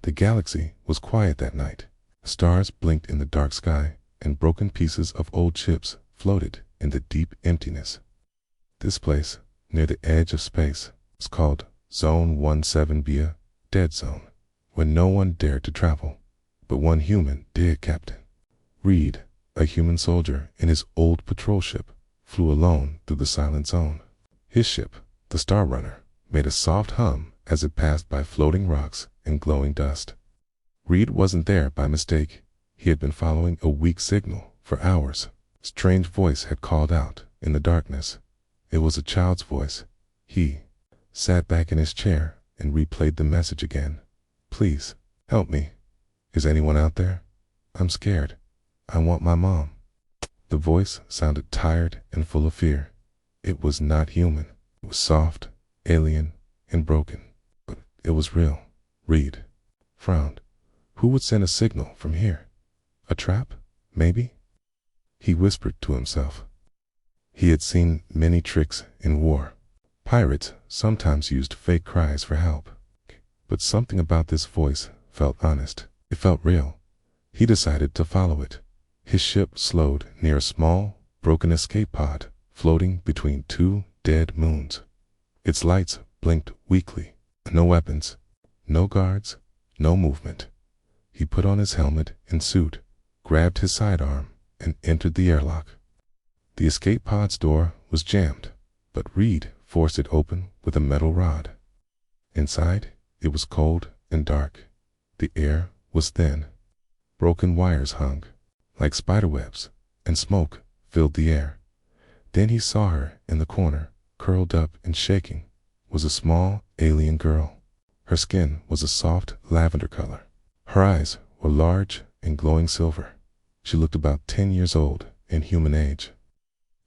The galaxy was quiet that night. Stars blinked in the dark sky, and broken pieces of old ships floated in the deep emptiness. This place, near the edge of space, was called Zone 17B, Dead Zone, where no one dared to travel. But one human did, Captain. Reed, a human soldier in his old patrol ship, flew alone through the silent zone. His ship, the Star Runner, made a soft hum as it passed by floating rocks and glowing dust. Reed wasn't there by mistake. He had been following a weak signal for hours. A strange voice had called out in the darkness. It was a child's voice. He sat back in his chair and replayed the message again. "Please, help me. Is anyone out there? I'm scared. I want my mom." The voice sounded tired and full of fear. It was not human. It was soft, alien, and broken. But it was real. Reed frowned. Who would send a signal from here? A trap, maybe? He whispered to himself. He had seen many tricks in war. Pirates sometimes used fake cries for help. But something about this voice felt honest. It felt real. He decided to follow it. His ship slowed near a small, broken escape pod floating between two dead moons. Its lights blinked weakly. No weapons, no guards, no movement. He put on his helmet and suit, grabbed his sidearm, and entered the airlock. The escape pod's door was jammed, but Reed forced it open with a metal rod. Inside, it was cold and dark. The air was thin. Broken wires hung like spiderwebs, and smoke filled the air. Then he saw her in the corner, curled up and shaking, was a small alien girl. Her skin was a soft lavender color. Her eyes were large and glowing silver. She looked about 10 years old in human age.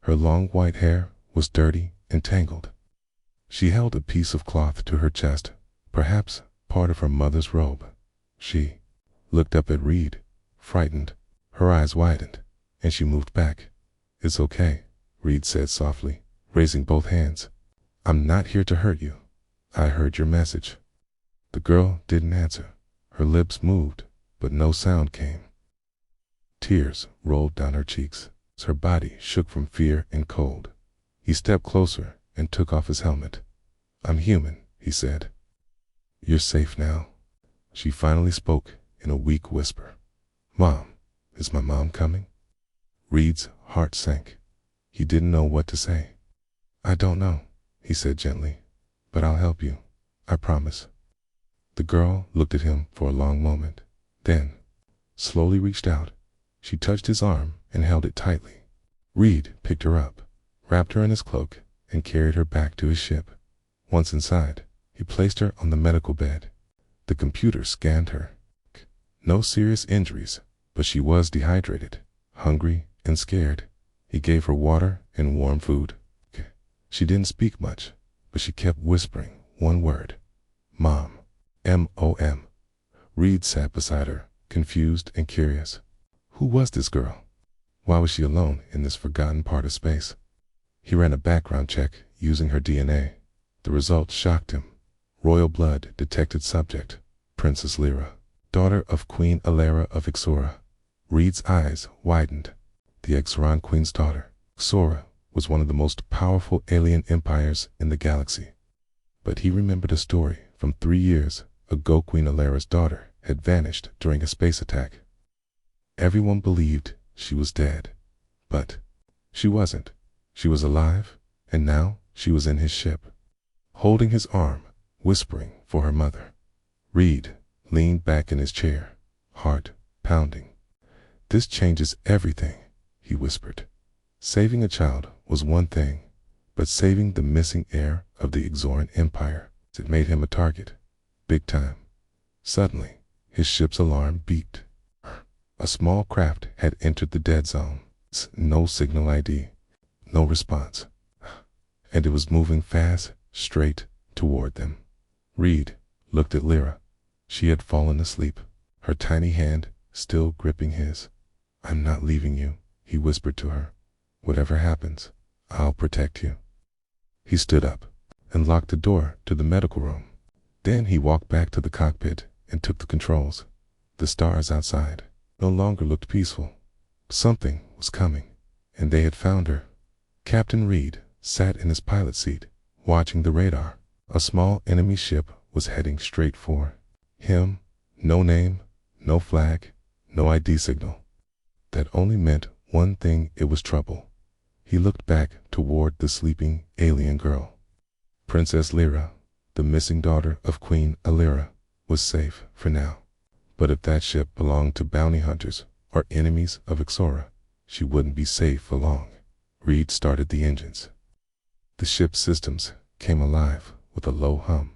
Her long white hair was dirty and tangled. She held a piece of cloth to her chest, perhaps part of her mother's robe. She looked up at Reed, frightened. Her eyes widened, and she moved back. "It's okay," Reed said softly, raising both hands. "I'm not here to hurt you. I heard your message." The girl didn't answer. Her lips moved, but no sound came. Tears rolled down her cheeks. Her body shook from fear and cold. He stepped closer and took off his helmet. "I'm human," he said. "You're safe now." She finally spoke in a weak whisper. "Mom, is my mom coming?" Reed's heart sank. He didn't know what to say. "I don't know," he said gently, "but I'll help you. I promise." The girl looked at him for a long moment, then slowly reached out. She touched his arm and held it tightly. Reed picked her up, wrapped her in his cloak, and carried her back to his ship. Once inside, he placed her on the medical bed. The computer scanned her. No serious injuries, but she was dehydrated, hungry, and scared. He gave her water and warm food. She didn't speak much, but she kept whispering one word: "Mom." M-O-M. Reed sat beside her, confused and curious. Who was this girl? Why was she alone in this forgotten part of space? He ran a background check using her DNA. The results shocked him. Royal blood detected subject, Princess Lyra, daughter of Queen Alara of Ixora. Reed's eyes widened. The Ixoran Queen's daughter. Ixora was one of the most powerful alien empires in the galaxy. But he remembered a story from 3 years ago. Queen Alara's daughter had vanished during a space attack. Everyone believed she was dead, but she wasn't. She was alive, and now she was in his ship, holding his arm, whispering for her mother. Reed leaned back in his chair, heart pounding. "This changes everything," he whispered. Saving a child was one thing, but saving the missing heir of the Ixoran Empire, it made him a target. Big time. Suddenly, his ship's alarm beeped. A small craft had entered the dead zone. No signal ID, no response. And it was moving fast, straight toward them. Reed looked at Lyra. She had fallen asleep, her tiny hand still gripping his. "I'm not leaving you," he whispered to her. "Whatever happens, I'll protect you." He stood up and locked the door to the medical room. Then he walked back to the cockpit and took the controls. The stars outside no longer looked peaceful. Something was coming, and they had found her. Captain Reed sat in his pilot seat, watching the radar. A small enemy ship was heading straight for him. No name, no flag, no ID signal. That only meant one thing: it was trouble. He looked back toward the sleeping alien girl. Princess Lyra, the missing daughter of Queen Alira, was safe for now. But if that ship belonged to bounty hunters or enemies of Ixora, she wouldn't be safe for long. Reed started the engines. The ship's systems came alive with a low hum.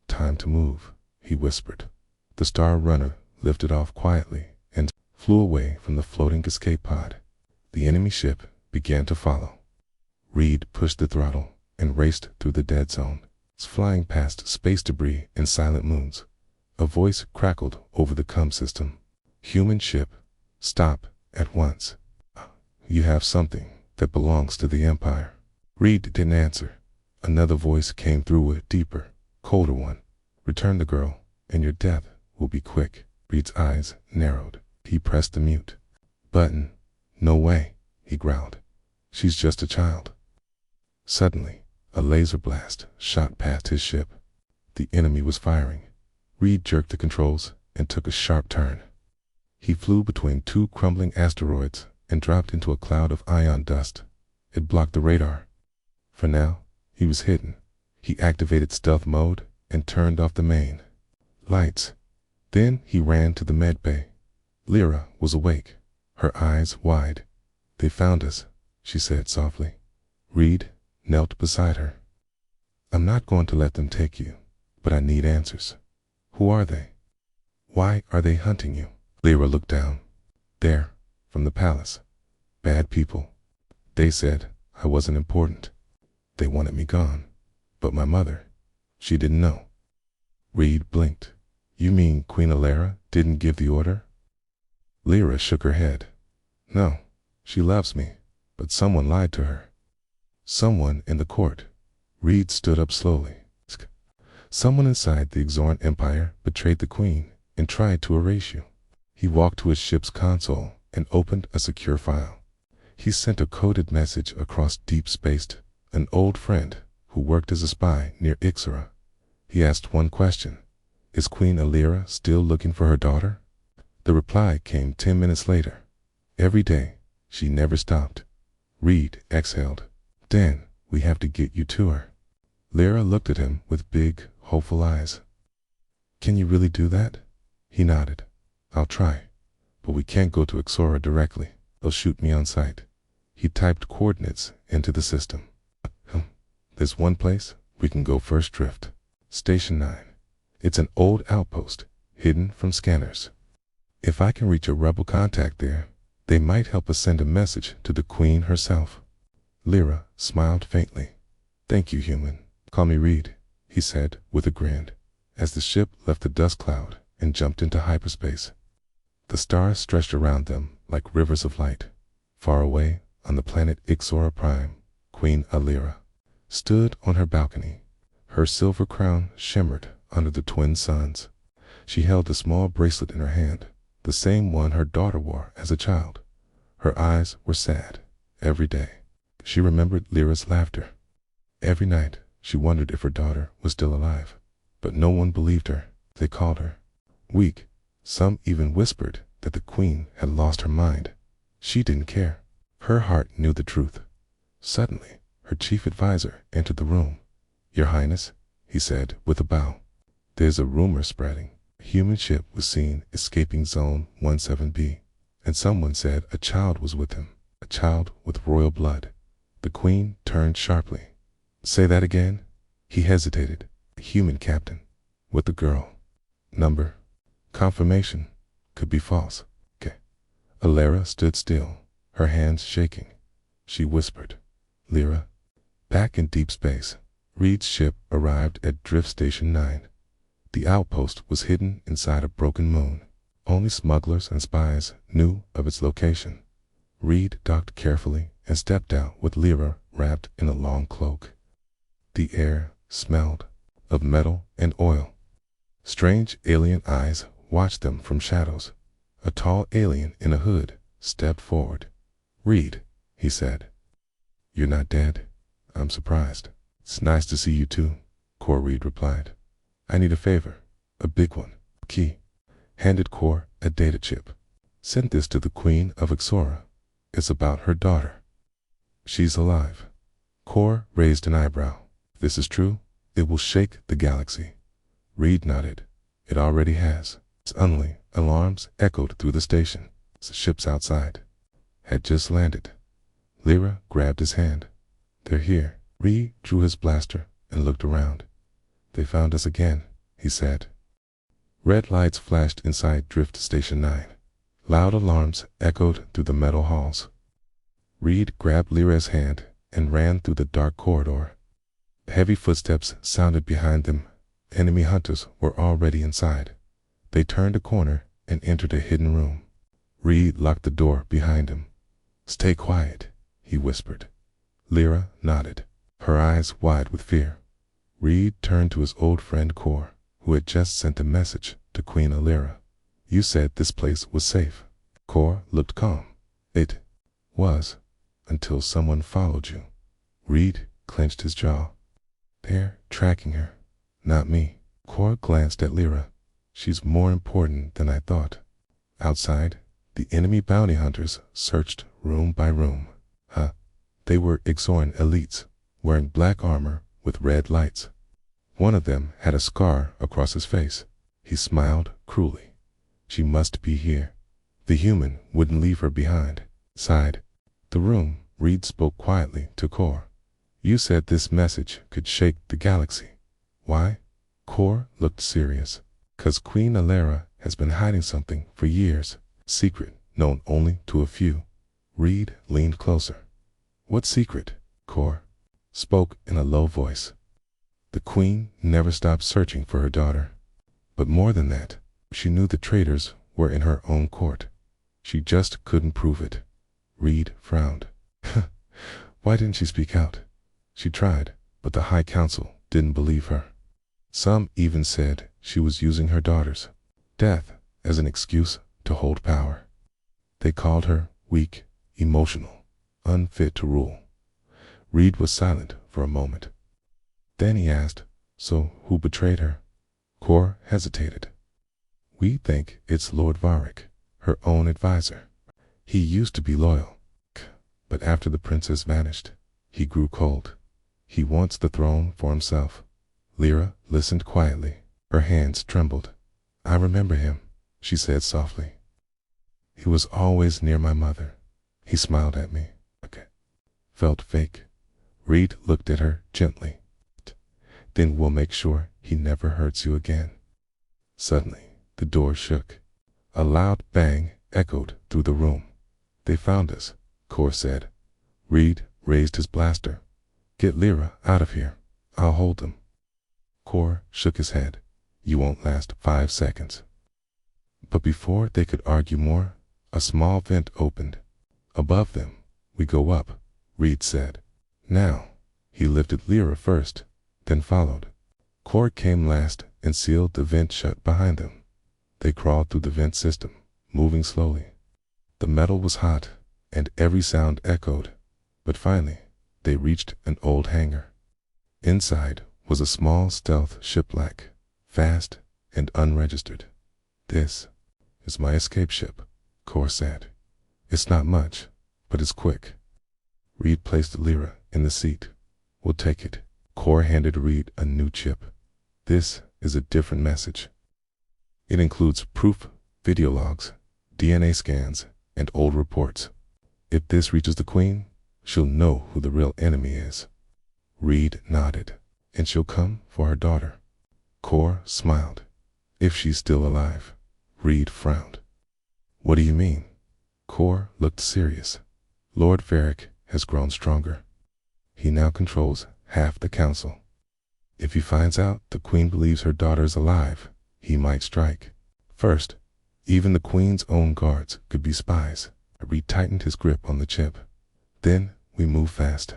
"Time to move," he whispered. The Star Runner lifted off quietly and flew away from the floating escape pod. The enemy ship began to follow. Reed pushed the throttle and raced through the dead zone, flying past space debris and silent moons. A voice crackled over the comm system. "Human ship, stop at once. You have something that belongs to the Empire." Reed didn't answer. Another voice came through, a deeper, colder one. "Return the girl, and your death will be quick." Reed's eyes narrowed. He pressed the mute button. "No way," he growled. "She's just a child." Suddenly, a laser blast shot past his ship. The enemy was firing. Reed jerked the controls and took a sharp turn. He flew between two crumbling asteroids and dropped into a cloud of ion dust. It blocked the radar. For now, he was hidden. He activated stealth mode and turned off the main lights. Then he ran to the med bay. Lyra was awake, her eyes wide. "They found us," she said softly. Reed knelt beside her. "I'm not going to let them take you, but I need answers. Who are they? Why are they hunting you?" Lyra looked down. "There, from the palace. Bad people. They said I wasn't important. They wanted me gone. But my mother, she didn't know." Reed blinked. "You mean Queen Alira didn't give the order?" Lyra shook her head. "No, she loves me, but someone lied to her." "Someone in the court." Reed stood up slowly. "Someone inside the Ixoran Empire betrayed the Queen and tried to erase you." He walked to his ship's console and opened a secure file. He sent a coded message across deep space to an old friend who worked as a spy near Ixora. He asked one question: "Is Queen Alira still looking for her daughter?" The reply came 10 minutes later. "Every day, she never stopped." Reed exhaled. "Dan, we have to get you to her." Lyra looked at him with big, hopeful eyes. "Can you really do that?" He nodded. "I'll try, but we can't go to Ixora directly. They'll shoot me on sight." He typed coordinates into the system. "There's one place we can go first drift. Station 9. It's an old outpost, hidden from scanners. If I can reach a rebel contact there, they might help us send a message to the Queen herself." Lyra smiled faintly. "Thank you, human. Call me Reed," he said with a grin, as the ship left the dust cloud and jumped into hyperspace. The stars stretched around them like rivers of light. Far away on the planet Ixora Prime, Queen Alira stood on her balcony. Her silver crown shimmered under the twin suns. She held a small bracelet in her hand, the same one her daughter wore as a child. Her eyes were sad. Every day, she remembered Lyra's laughter. Every night, she wondered if her daughter was still alive. But no one believed her. They called her weak. Some even whispered that the Queen had lost her mind. She didn't care. Her heart knew the truth. Suddenly, her chief advisor entered the room. "Your Highness," he said with a bow, "there's a rumor spreading. A human ship was seen escaping Zone 17B, and someone said a child was with him, a child with royal blood." The Queen turned sharply. "Say that again?" He hesitated. "A human captain, with a girl. Number. Confirmation. Could be false." "Okay." Alira stood still, her hands shaking. She whispered, "Lyra." Back in deep space, Reed's ship arrived at Drift Station 9. The outpost was hidden inside a broken moon. Only smugglers and spies knew of its location. Reed docked carefully and stepped out with Lyra wrapped in a long cloak. The air smelled of metal and oil. Strange alien eyes watched them from shadows. A tall alien in a hood stepped forward. "Reed," he said. "You're not dead? I'm surprised." "It's nice to see you too," Cor Reed replied. "I need a favor, a big one." Key handed Cor a data chip. "Send this to the Queen of Ixora. It's about her daughter. She's alive." Cor raised an eyebrow. "If this is true, it will shake the galaxy." Reed nodded. "It already has." Suddenly, alarms echoed through the station. The ships outside had just landed. Lyra grabbed his hand. "They're here." Reed drew his blaster and looked around. "They found us again," he said. Red lights flashed inside Drift Station 9. Loud alarms echoed through the metal halls. Reed grabbed Lyra's hand and ran through the dark corridor. Heavy footsteps sounded behind them. Enemy hunters were already inside. They turned a corner and entered a hidden room. Reed locked the door behind him. "Stay quiet," he whispered. Lyra nodded, her eyes wide with fear. Reed turned to his old friend Cor, who had just sent a message to Queen Lyra. "You said this place was safe." Cor looked calm. "It was, until someone followed you." Reed clenched his jaw. "They're tracking her, not me." Cor glanced at Lyra. "She's more important than I thought." Outside, the enemy bounty hunters searched room by room. They were Ixoran elites, wearing black armor with red lights. One of them had a scar across his face. He smiled cruelly. "She must be here. The human wouldn't leave her behind." Inside the room, Reed spoke quietly to Cor. "You said this message could shake the galaxy. Why?" Cor looked serious. "'Cause Queen Lyra has been hiding something for years. Secret known only to a few." Reed leaned closer. "What secret?" Cor spoke in a low voice. "The Queen never stopped searching for her daughter. But more than that, she knew the traitors were in her own court. She just couldn't prove it." Reed frowned. "Why didn't she speak out?" "She tried, but the High Council didn't believe her. Some even said she was using her daughter's death as an excuse to hold power. They called her weak, emotional, unfit to rule." Reed was silent for a moment. Then he asked, "So who betrayed her?" Cor hesitated. "We think it's Lord Varric, her own advisor. He used to be loyal, but after the princess vanished, he grew cold. He wants the throne for himself." Lyra listened quietly. Her hands trembled. "I remember him," she said softly. "He was always near my mother. He smiled at me. Felt fake." Reed looked at her gently. "Then we'll make sure he never hurts you again." Suddenly, the door shook. A loud bang echoed through the room. "They found us," Cor said. Reed raised his blaster. "Get Lyra out of here. I'll hold them." Cor shook his head. "You won't last 5 seconds." But before they could argue more, a small vent opened. "Above them, we go up," Reed said. "Now." He lifted Lyra first, then followed. Cor came last and sealed the vent shut behind them. They crawled through the vent system, moving slowly. The metal was hot, and every sound echoed. But finally, they reached an old hangar. Inside was a small stealth ship-like, fast and unregistered. "This is my escape ship," Cor said. "It's not much, but it's quick." Reed placed Lyra in the seat. "We'll take it." Cor handed Reed a new chip. "This is a different message. It includes proof, video logs, DNA scans, and old reports. If this reaches the Queen, she'll know who the real enemy is." Reed nodded. "And she'll come for her daughter." Cor smiled. "If she's still alive." Reed frowned. "What do you mean?" Cor looked serious. "Lord Varric has grown stronger. He now controls half the council. If he finds out the Queen believes her daughter is alive, he might strike. First, even the Queen's own guards could be spies." Reed tightened his grip on the chip. "Then we move fast."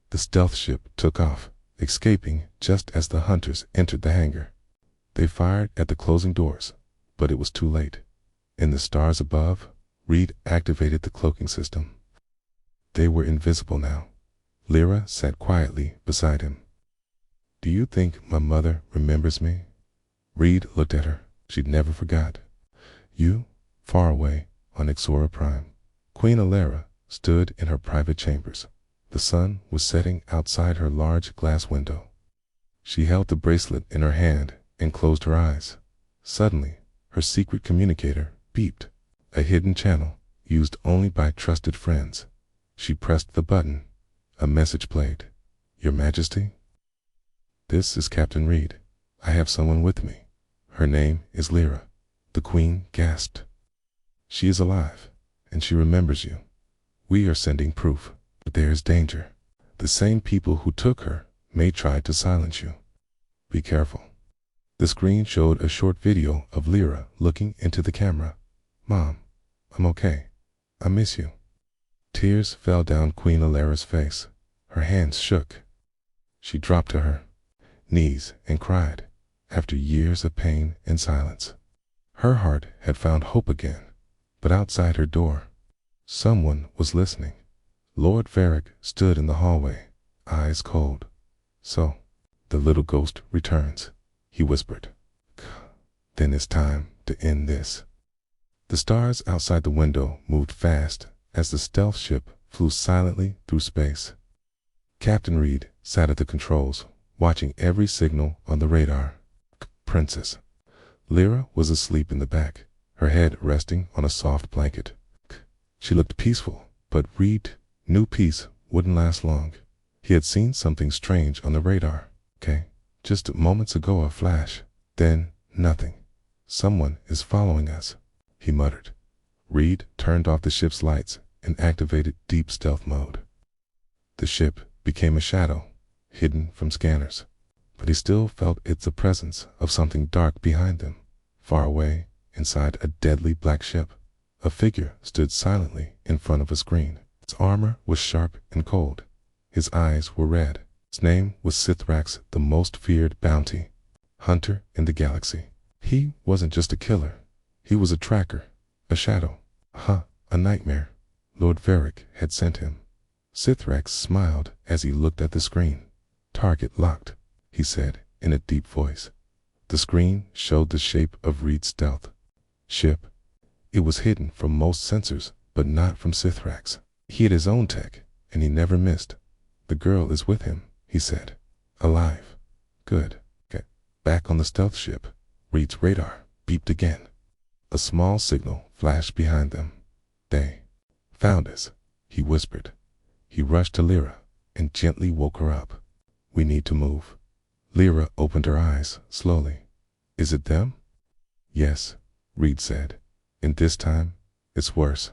The stealth ship took off, escaping just as the hunters entered the hangar. They fired at the closing doors, but it was too late. In the stars above, Reed activated the cloaking system. They were invisible now. Lyra sat quietly beside him. "Do you think my mother remembers me?" Reed looked at her. She'd never forgot. You, far away on Ixora Prime. Queen Alara stood in her private chambers. The sun was setting outside her large glass window. She held the bracelet in her hand and closed her eyes. Suddenly, her secret communicator beeped, a hidden channel used only by trusted friends. She pressed the button. A message played. "Your Majesty? This is Captain Reed. I have someone with me. Her name is Lyra." The Queen gasped. "She is alive, and she remembers you. We are sending proof, but there is danger. The same people who took her may try to silence you. Be careful." The screen showed a short video of Lyra looking into the camera. "Mom, I'm okay. I miss you." Tears fell down Queen Alara's face. Her hands shook. She dropped to her knees and cried, after years of pain and silence. Her heart had found hope again, but outside her door, someone was listening. Lord Varric stood in the hallway, eyes cold. "So, the little ghost returns," he whispered. "Then it's time to end this." The stars outside the window moved fast as the stealth ship flew silently through space. Captain Reed sat at the controls, watching every signal on the radar. Princess. Lyra was asleep in the back, her head resting on a soft blanket. She looked peaceful, but Reed knew peace wouldn't last long. He had seen something strange on the radar. Just moments ago a flash, then nothing. "Someone is following us," he muttered. Reed turned off the ship's lights and activated deep stealth mode. The ship became a shadow, hidden from scanners, but he still felt the presence of something dark behind them. Far away, inside a deadly black ship, a figure stood silently in front of a screen. Its armor was sharp and cold. His eyes were red. His name was Sithrax, the most feared bounty hunter in the galaxy. He wasn't just a killer. He was a tracker, a shadow, a nightmare. Lord Varric had sent him. Sithrax smiled as he looked at the screen. "Target locked," he said in a deep voice. The screen showed the shape of Reed's stealth ship. It was hidden from most sensors, but not from Sithrax. He had his own tech, and he never missed. "The girl is with him," he said. "Alive. Good." Back on the stealth ship, Reed's radar beeped again. A small signal flashed behind them. "They found us," he whispered. He rushed to Lyra and gently woke her up. "We need to move." Lyra opened her eyes slowly. "Is it them?" "Yes," Reed said. "And this time, it's worse."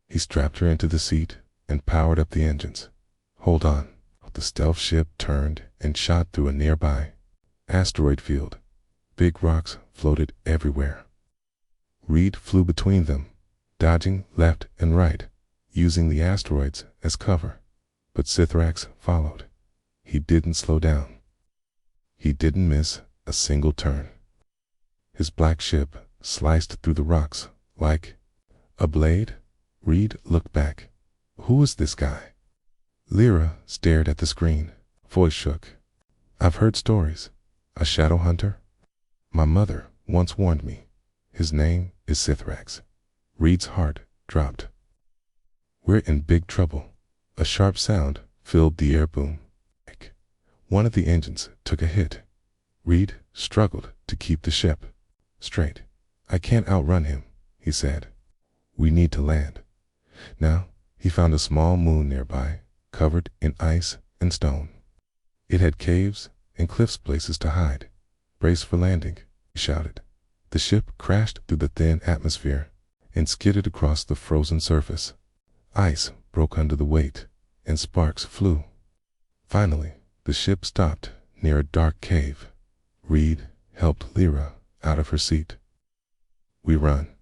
He strapped her into the seat and powered up the engines. "Hold on." The stealth ship turned and shot through a nearby asteroid field. Big rocks floated everywhere. Reed flew between them, dodging left and right, using the asteroids as cover. But Sithrax followed. He didn't slow down. He didn't miss a single turn. His black ship sliced through the rocks like a blade. Reed looked back. Who was this guy? Lyra stared at the screen. Voice shook. "I've heard stories. A shadow hunter? My mother once warned me. His name is Sithrax." Reed's heart dropped. "We're in big trouble." A sharp sound filled the air boom. One of the engines took a hit. Reed struggled to keep the ship straight. "I can't outrun him," he said. "We need to land." Now he found a small moon nearby, covered in ice and stone. It had caves and cliffs places to hide. "Brace for landing," he shouted. The ship crashed through the thin atmosphere and skidded across the frozen surface. Ice broke under the weight, and sparks flew. Finally, the ship stopped near a dark cave. Reed helped Lyra out of her seat. "We run."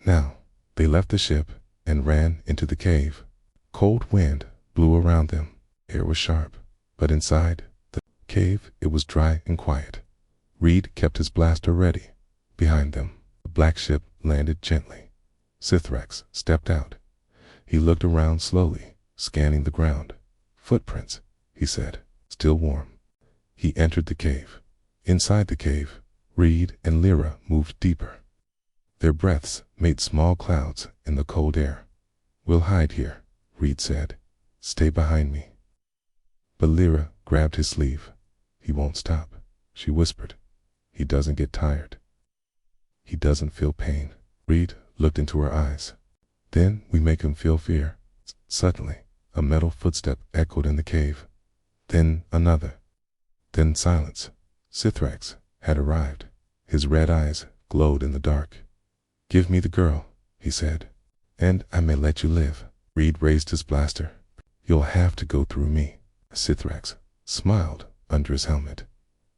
Now, they left the ship and ran into the cave. Cold wind blew around them. Air was sharp, but inside the cave it was dry and quiet. Reed kept his blaster ready. Behind them, the black ship landed gently. Sithrax stepped out. He looked around slowly, scanning the ground. Footprints, he said, still warm. He entered the cave. Inside the cave, Reed and Lyra moved deeper. Their breaths made small clouds in the cold air. "We'll hide here," Reed said. "Stay behind me." But Lyra grabbed his sleeve. "He won't stop," she whispered. "He doesn't get tired. He doesn't feel pain." Reed looked into her eyes. "Then we make him feel fear." Suddenly, a metal footstep echoed in the cave. Then another. Then silence. Sithrax had arrived. His red eyes glowed in the dark. "Give me the girl," he said, "and I may let you live." Reed raised his blaster. "You'll have to go through me." Sithrax smiled under his helmet.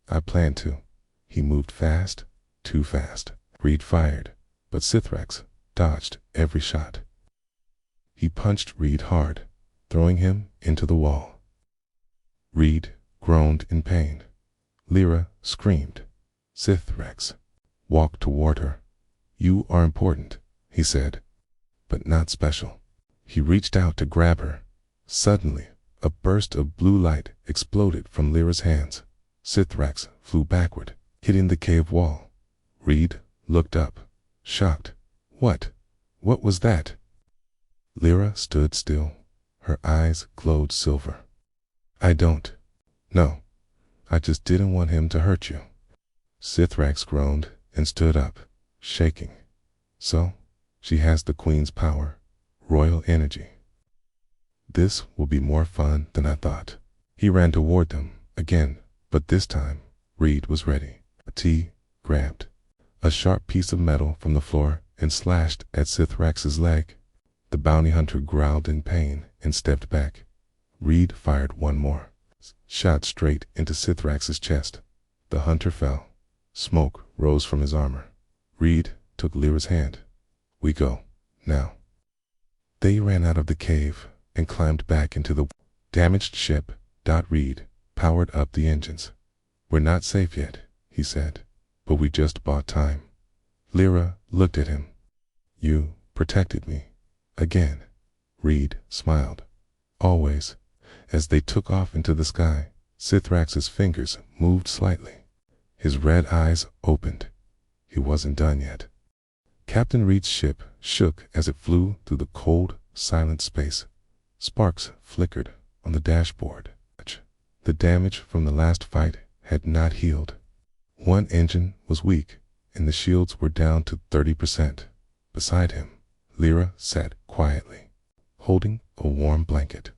"I plan to." He moved fast, too fast. Reed fired, but Sithrax dodged every shot. He punched Reed hard, throwing him into the wall. Reed groaned in pain. Lyra screamed. Sithrax walked toward her. "You are important," he said, "but not special." He reached out to grab her. Suddenly, a burst of blue light exploded from Lyra's hands. Sithrax flew backward, hitting the cave wall. Reed looked up, shocked. What was that?" Lyra stood still. Her eyes glowed silver. No, I just didn't want him to hurt you." Sithrax groaned and stood up, shaking. "So, she has the Queen's power, royal energy. This will be more fun than I thought." He ran toward them again, but this time, Reed was ready. He grabbed a sharp piece of metal from the floor and slashed at Sithrax's leg. The bounty hunter growled in pain and stepped back. Reed fired one more, shot straight into Sithrax's chest. The hunter fell. Smoke rose from his armor. Reed took Lyra's hand. "We go, now." They ran out of the cave and climbed back into the damaged ship. Reed powered up the engines. "We're not safe yet," he said, "but we just bought time." Lyra looked at him. "You protected me. Again." Reed smiled. "Always." As they took off into the sky, Sithrax's fingers moved slightly. His red eyes opened. He wasn't done yet. Captain Reed's ship shook as it flew through the cold, silent space. Sparks flickered on the dashboard. The damage from the last fight had not healed. One engine was weak, and the shields were down to 30%. Beside him, Lyra sat quietly, holding a warm blanket.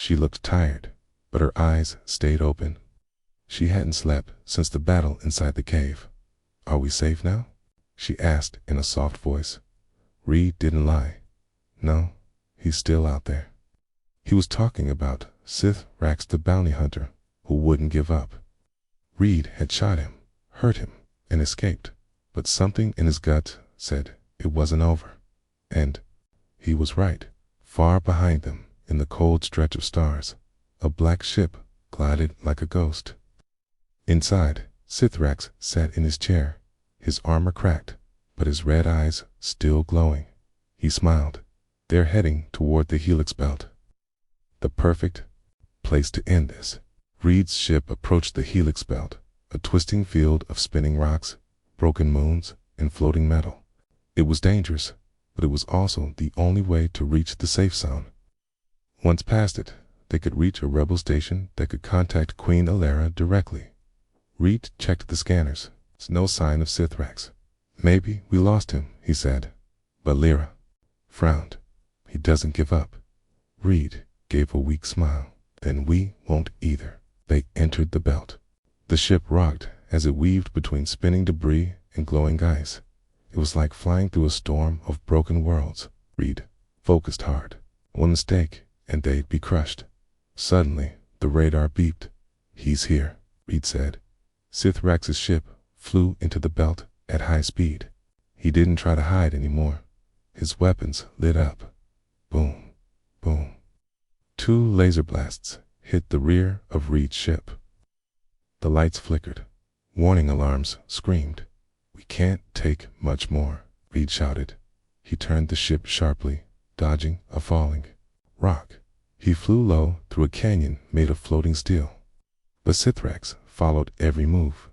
She looked tired, but her eyes stayed open. She hadn't slept since the battle inside the cave. "Are we safe now?" she asked in a soft voice. Reed didn't lie. "No, he's still out there." He was talking about Sithrax the bounty hunter who wouldn't give up. Reed had shot him, hurt him, and escaped, but something in his gut said it wasn't over. And he was right. Far behind them, in the cold stretch of stars, a black ship glided like a ghost. Inside, Sithrax sat in his chair, his armor cracked, but his red eyes still glowing. He smiled. "They're heading toward the helix belt. The perfect place to end this." Reed's ship approached the helix belt, a twisting field of spinning rocks, broken moons, and floating metal. It was dangerous, but it was also the only way to reach the safe zone. Once past it, they could reach a rebel station that could contact Queen Alara directly. Reed checked the scanners. No sign of Sithrax. "Maybe we lost him," he said. But Lyra frowned. "He doesn't give up." Reed gave a weak smile. "Then we won't either." They entered the belt. The ship rocked as it weaved between spinning debris and glowing ice. It was like flying through a storm of broken worlds. Reed focused hard. One mistake, and they'd be crushed. Suddenly, the radar beeped. "He's here," Reed said. Sithrax's ship flew into the belt at high speed. He didn't try to hide anymore. His weapons lit up. Boom, boom. 2 laser blasts hit the rear of Reed's ship. The lights flickered. Warning alarms screamed. "We can't take much more," Reed shouted. He turned the ship sharply, dodging a falling rock. He flew low through a canyon made of floating steel. But Sithrax followed every move.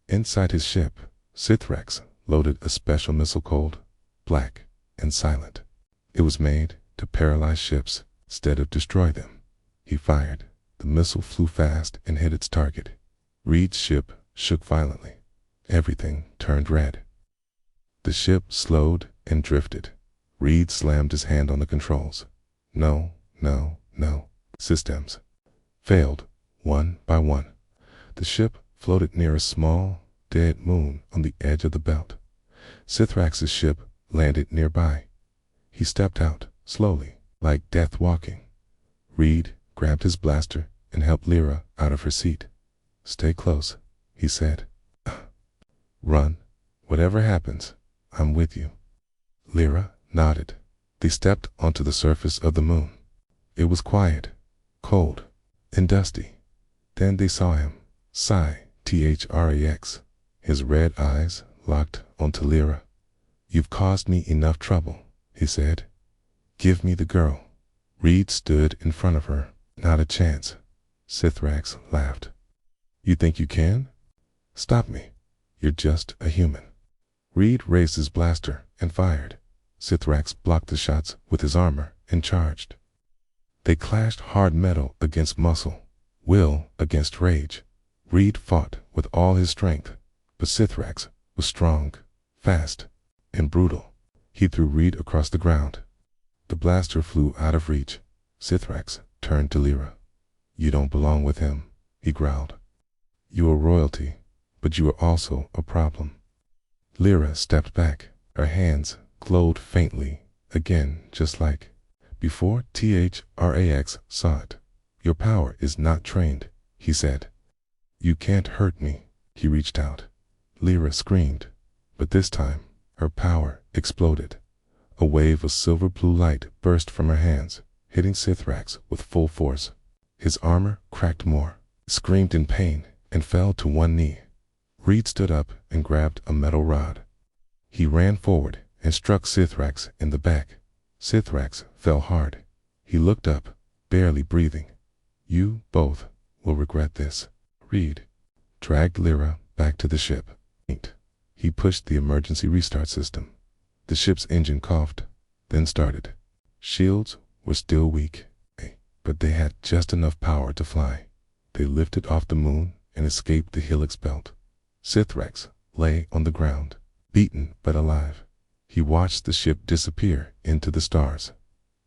Inside his ship, Sithrax loaded a special missile cold, black, and silent. It was made to paralyze ships instead of destroy them. He fired. The missile flew fast and hit its target. Reed's ship shook violently. Everything turned red. The ship slowed and drifted. Reed slammed his hand on the controls. No. Systems failed one by one. The ship floated near a small, dead moon on the edge of the belt. Sithrax's ship landed nearby. He stepped out, slowly, like death walking. Reed grabbed his blaster and helped Lyra out of her seat. "Stay close," he said. "Run. Whatever happens, I'm with you." Lyra nodded. They stepped onto the surface of the moon. It was quiet, cold, and dusty. Then they saw him, Thrax. His red eyes locked onto Lyra. "You've caused me enough trouble," he said. "Give me the girl." Reed stood in front of her. "Not a chance." Sithrax laughed. "You think you can? Stop me. You're just a human." Reed raised his blaster and fired. Sithrax blocked the shots with his armor and charged. They clashed hard metal against muscle, will against rage. Reed fought with all his strength, but Sithrax was strong, fast, and brutal. He threw Reed across the ground. The blaster flew out of reach. Sithrax turned to Lyra. "You don't belong with him," he growled. "You are royalty, but you are also a problem." Lyra stepped back. Her hands glowed faintly, again just like before Thrax saw it. "Your power is not trained," he said. "You can't hurt me." He reached out. Lyra screamed, but this time her power exploded. A wave of silver blue light burst from her hands, hitting Sithrax with full force. His armor cracked more. He screamed in pain and fell to one knee. Reed stood up and grabbed a metal rod. He ran forward and struck Sithrax in the back. Sithrax fell hard. He looked up, barely breathing. "You both will regret this." Reed dragged Lyra back to the ship. He pushed the emergency restart system. The ship's engine coughed, then started. Shields were still weak, but they had just enough power to fly. They lifted off the moon and escaped the Helix belt. Sithrax lay on the ground, beaten but alive. He watched the ship disappear into the stars.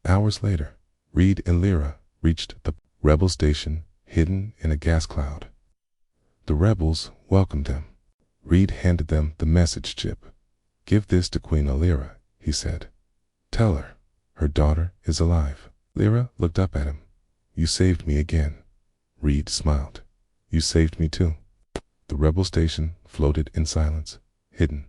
Hours later, Reed and Lyra reached the rebel station hidden in a gas cloud. The rebels welcomed them. Reed handed them the message chip. "Give this to Queen Lyra," he said. "Tell her daughter is alive." Lyra looked up at him. "You saved me again." Reed smiled. "You saved me too." The rebel station floated in silence, hidden.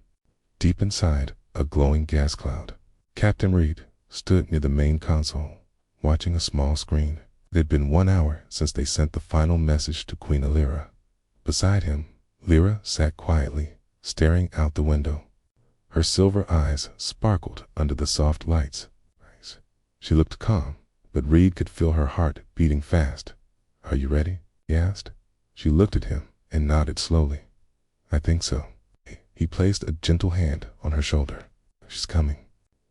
Deep inside a glowing gas cloud, Captain Reed stood near the main console, watching a small screen. It had been 1 hour since they sent the final message to Queen Lyra. Beside him, Lyra sat quietly, staring out the window. Her silver eyes sparkled under the soft lights. She looked calm, but Reed could feel her heart beating fast. "Are you ready?" he asked. She looked at him and nodded slowly. "I think so." He placed a gentle hand on her shoulder. "She's coming."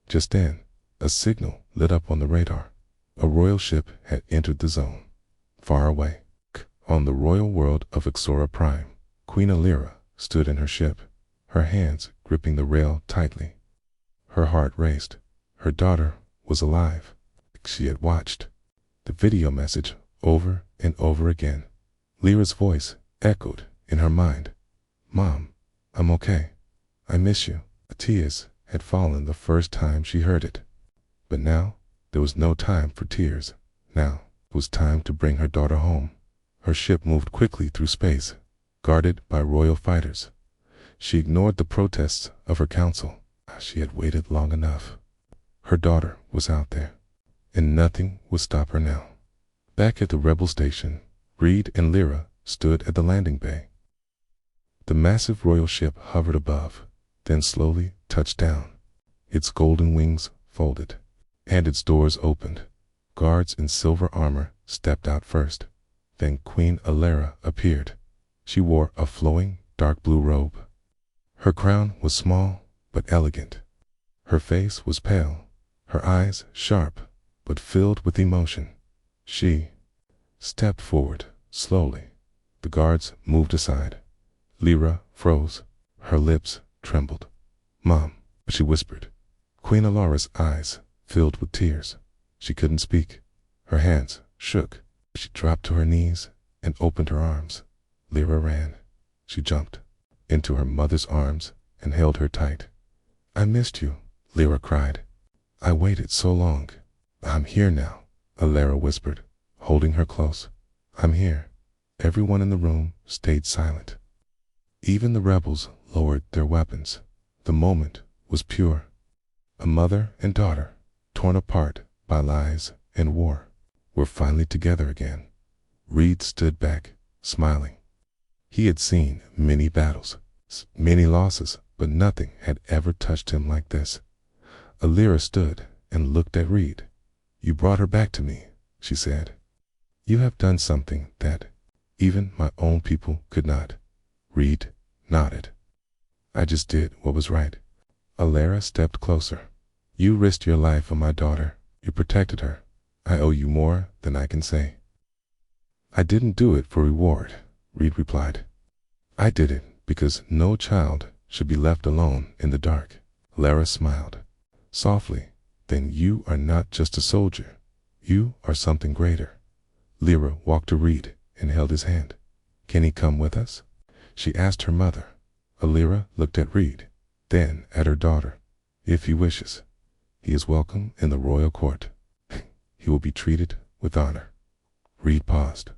Just then, a signal lit up on the radar. A royal ship had entered the zone. Far away, on the royal world of Ixora Prime, Queen Lyra stood in her ship, her hands gripping the rail tightly. Her heart raced. Her daughter was alive. She had watched the video message over and over again. Lyra's voice echoed in her mind. "Mom, I'm okay. I miss you." Tears had fallen the first time she heard it. But now there was no time for tears. Now it was time to bring her daughter home. Her ship moved quickly through space, guarded by royal fighters. She ignored the protests of her council. She had waited long enough. Her daughter was out there, and nothing would stop her now. Back at the rebel station, Reed and Lyra stood at the landing bay. The massive royal ship hovered above, then slowly touched down. Its golden wings folded, and its doors opened. Guards in silver armor stepped out first. Then Queen Alara appeared. She wore a flowing, dark blue robe. Her crown was small, but elegant. Her face was pale, her eyes sharp, but filled with emotion. She stepped forward, slowly. The guards moved aside. Lyra froze. Her lips trembled. "Mom," she whispered. Queen Alara's eyes filled with tears. She couldn't speak. Her hands shook. She dropped to her knees and opened her arms. Lyra ran. She jumped into her mother's arms and held her tight. "I missed you," Lyra cried. "I waited so long." "I'm here now," Alara whispered, holding her close. "I'm here." Everyone in the room stayed silent. Even the rebels lowered their weapons. The moment was pure. A mother and daughter, torn apart by lies and war, were finally together again. Reed stood back, smiling. He had seen many battles, many losses, but nothing had ever touched him like this. Alara stood and looked at Reed. "You brought her back to me," she said. "You have done something that even my own people could not." Reed nodded. "I just did what was right." Alara stepped closer. "You risked your life for my daughter. You protected her. I owe you more than I can say." "I didn't do it for reward," Reed replied. "I did it because no child should be left alone in the dark." Alara smiled softly. "Then you are not just a soldier. You are something greater." Lyra walked to Reed and held his hand. "Can he come with us?" she asked her mother. Alara looked at Reed, then at her daughter. "If he wishes, he is welcome in the royal court. He will be treated with honor." Reed paused.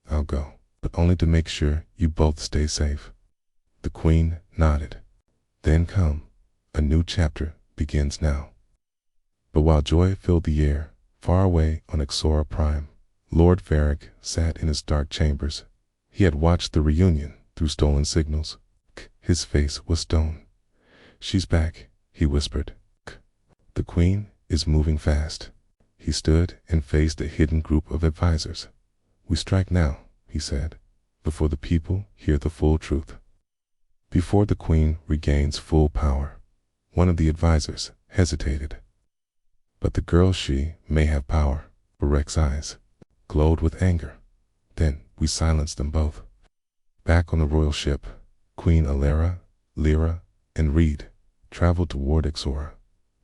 "I'll go, but only to make sure you both stay safe." The Queen nodded. "Then come. A new chapter begins now." But while joy filled the air, far away on Exora Prime, Lord Varric sat in his dark chambers. He had watched the reunion through stolen signals. His face was stone. "She's back," he whispered. "The Queen is moving fast." He stood and faced a hidden group of advisors. "We strike now," he said, "before the people hear the full truth. Before the Queen regains full power." One of the advisors hesitated. "But the girl, she may have power." Varric's eyes glowed with anger. Then we silenced them both. Back on the royal ship, Queen Alara, Lyra, and Reed traveled toward Exora.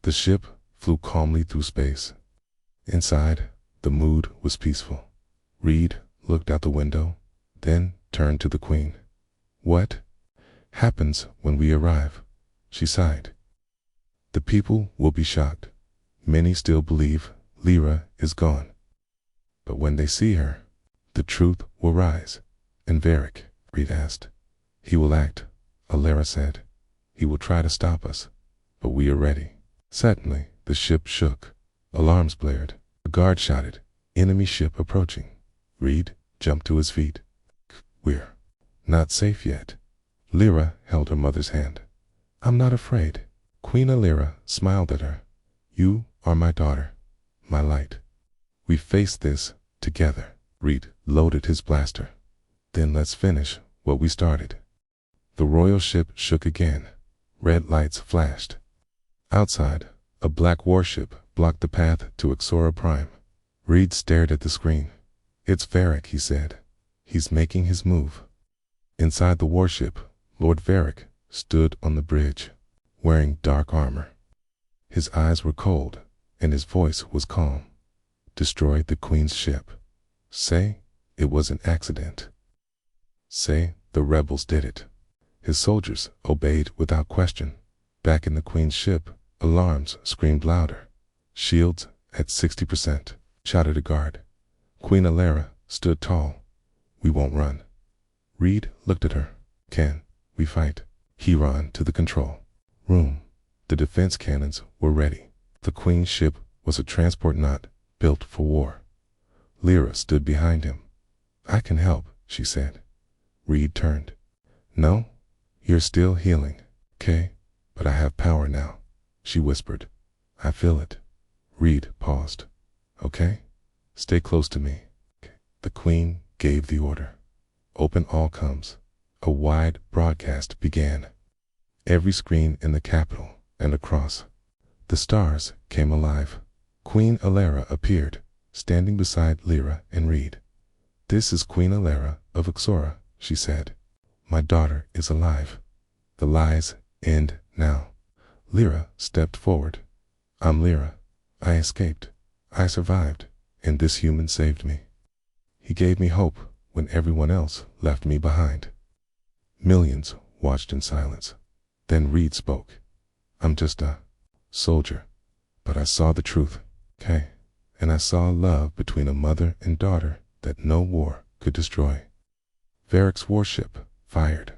The ship flew calmly through space. Inside, the mood was peaceful. Reed looked out the window, then turned to the Queen. "What happens when we arrive?" she sighed. "The people will be shocked. Many still believe Lyra is gone. But when they see her, the truth will rise." "And Varric?" Reed asked. "He will act," Alara said. "He will try to stop us, but we are ready." Suddenly, the ship shook. Alarms blared. A guard shouted, "Enemy ship approaching." Reed jumped to his feet. "We're not safe yet." Lyra held her mother's hand. "I'm not afraid." Queen Alara smiled at her. "You are my daughter, my light. We face this together." Reed loaded his blaster. "Then let's finish what we started." The royal ship shook again. Red lights flashed. Outside, a black warship blocked the path to Exora Prime. Reed stared at the screen. "It's Varric," he said. "He's making his move." Inside the warship, Lord Varric stood on the bridge, wearing dark armor. His eyes were cold, and his voice was calm. "Destroy the Queen's ship. Say it was an accident. Say the rebels did it." His soldiers obeyed without question. Back in the Queen's ship, alarms screamed louder. "Shields at 60%, shouted a guard. Queen Alara stood tall. "We won't run." Reed looked at her. "Can we fight?" He ran to the control room. The defense cannons were ready. The Queen's ship was a transport not built for war. Lyra stood behind him. "I can help," she said. Reed turned. "No, You're still healing, okay? But I have power now, she whispered. I feel it. Reed paused. Okay? Stay close to me. The Queen gave the order. Open all comes. A wide broadcast began. Every screen in the capital and across. The stars came alive. Queen Alara appeared, standing beside Lyra and Reed. This is Queen Alara of Ixora, she said. My daughter is alive. The lies end now. Lyra stepped forward. I'm Lyra. I escaped. I survived, and this human saved me. He gave me hope when everyone else left me behind. Millions watched in silence. Then Reed spoke. I'm just a soldier, but I saw the truth, okay? And I saw love between a mother and daughter that no war could destroy. Varric's warship fired.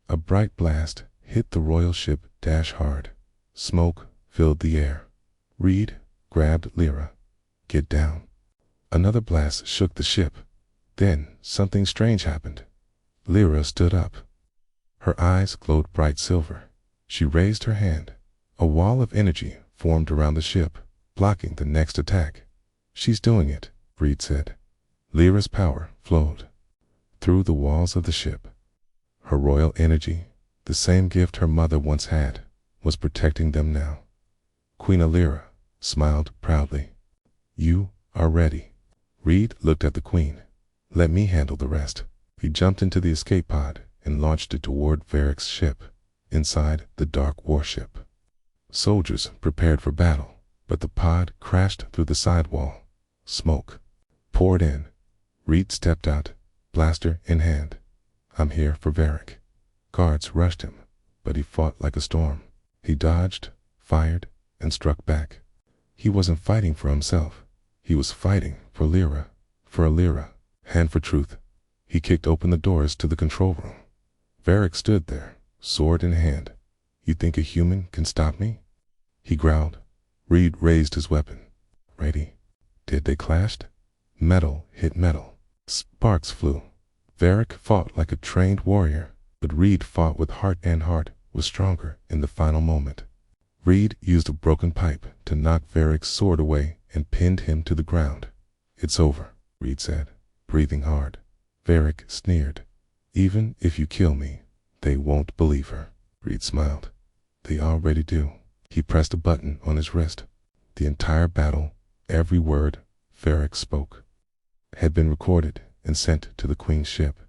A bright blast hit the royal ship dash hard. Smoke filled the air. Reed grabbed Lyra. Get down. Another blast shook the ship. Then something strange happened. Lyra stood up. Her eyes glowed bright silver. She raised her hand. A wall of energy formed around the ship, blocking the next attack. She's doing it, Reed said. Lyra's power flowed through the walls of the ship. Her royal energy, the same gift her mother once had, was protecting them now. Queen Alara smiled proudly. You are ready. Reed looked at the Queen. Let me handle the rest. He jumped into the escape pod and launched it toward Varric's ship, inside the dark warship. Soldiers prepared for battle, but the pod crashed through the sidewall. Smoke poured in. Reed stepped out, blaster in hand. I'm here for Varric. Guards rushed him, but he fought like a storm. He dodged, fired, and struck back. He wasn't fighting for himself. He was fighting for Lyra, for Alara, and for truth. He kicked open the doors to the control room. Varric stood there, sword in hand. You think a human can stop me? He growled. Reed raised his weapon. Ready? Did they clash? Metal hit metal. Sparks flew. Varric fought like a trained warrior, but Reed fought with heart, and heart was stronger in the final moment. Reed used a broken pipe to knock Varric's sword away and pinned him to the ground. It's over, Reed said, breathing hard. Varric sneered. Even if you kill me, they won't believe her. Reed smiled. They already do. He pressed a button on his wrist. The entire battle, every word Varric spoke, had been recorded and sent to the Queen's ship.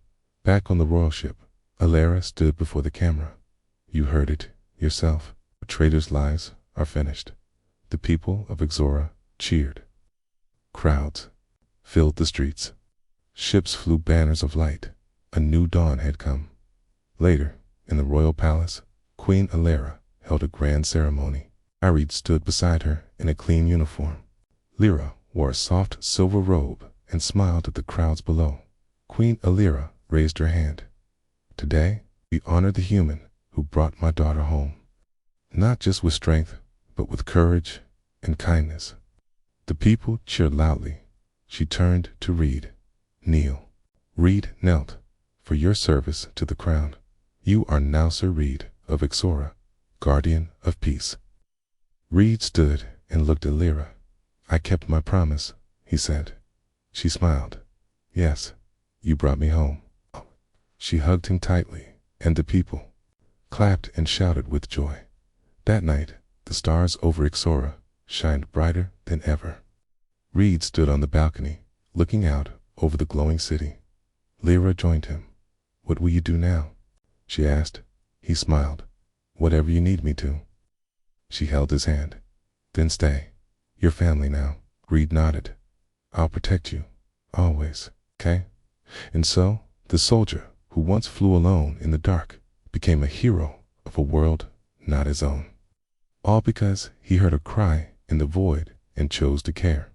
Back on the royal ship, Alara stood before the camera. You heard it yourself. The traitors' lives are finished. The people of Ixora cheered. Crowds filled the streets. Ships flew banners of light. A new dawn had come. Later, in the royal palace, Queen Alara held a grand ceremony. Reed stood beside her in a clean uniform. Lyra wore a soft silver robe and smiled at the crowds below. Queen Alara raised her hand. Today, we honor the human who brought my daughter home. Not just with strength, but with courage and kindness. The people cheered loudly. She turned to Reed. Kneel. Reed knelt. For your service to the crown. You are now Sir Reed of Ixora, guardian of peace. Reed stood and looked at Lyra. I kept my promise, he said. She smiled. Yes, you brought me home. She hugged him tightly, and the people clapped and shouted with joy. That night, the stars over Ixora shined brighter than ever. Reed stood on the balcony, looking out over the glowing city. Lyra joined him. What will you do now? She asked. He smiled. Whatever you need me to. She held his hand. Then stay. You're family now. Reed nodded. I'll protect you. Always. Okay? And so, the soldier who once flew alone in the dark became a hero of a world not his own. All because he heard a cry in the void and chose to care.